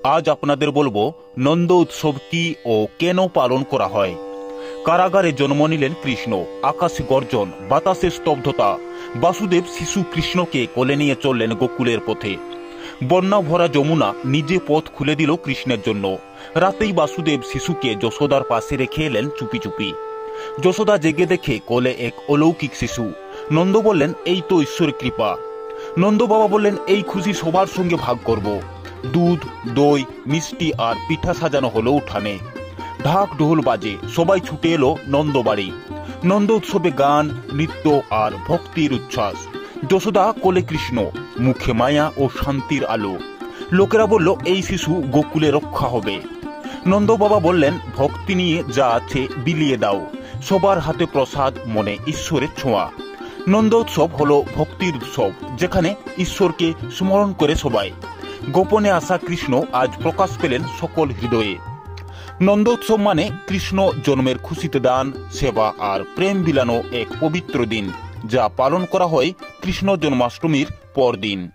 আজ আপনাদের বলবো নন্দ উৎসব কি ও কেন পালন করা হয়। কারাগারে জন্ম নিলেন কৃষ্ণ, আকাশে গর্জন, বাতাসে স্তব্ধতা। বাসুদেব শিশু কৃষ্ণকে কোলে নিয়ে চললেন গোকুলের পথে। বন্যা ভরা যমুনা নিজে পথ খুলে দিল কৃষ্ণের জন্য। রাতেই বাসুদেব শিশুকে যশোদার পাশে রেখে এলেন চুপি চুপি। যশোদা জেগে দেখে কোলে এক অলৌকিক শিশু। নন্দ বললেন, এই তো ঈশ্বরের কৃপা। নন্দ বাবা বললেন, এই খুশি সবার সঙ্গে ভাগ করব। দুধ, দই, মিষ্টি আর পিঠা সাজানো হলো উঠানে। ঢাক ঢোল বাজে, সবাই ছুটে এলো নন্দবাড়ি। নন্দ উৎসবে গান, নৃত্য আর ভক্তির উচ্ছ্বাস। যশোদা কোলে কৃষ্ণ, মুখে মায়া ও শান্তির আলো। লোকেরা বলল, এই শিশু গোকুলে রক্ষা হবে। নন্দ বাবা বললেন, ভক্তি নিয়ে যা আছে বিলিয়ে দাও। সবার হাতে প্রসাদ, মনে ঈশ্বরের ছোঁয়া। নন্দ উৎসব হলো ভক্তির উৎসব, যেখানে ঈশ্বরকে স্মরণ করে সবাই। গোপনে আসা কৃষ্ণ আজ প্রকাশ পেলেন সকল হৃদয়ে। নন্দ উৎসব মানে কৃষ্ণ জন্মের খুশিতে দান, সেবা আর প্রেম বিলানো এক পবিত্র দিন, যা পালন করা হয় কৃষ্ণ জন্মাষ্টমীর পরদিন।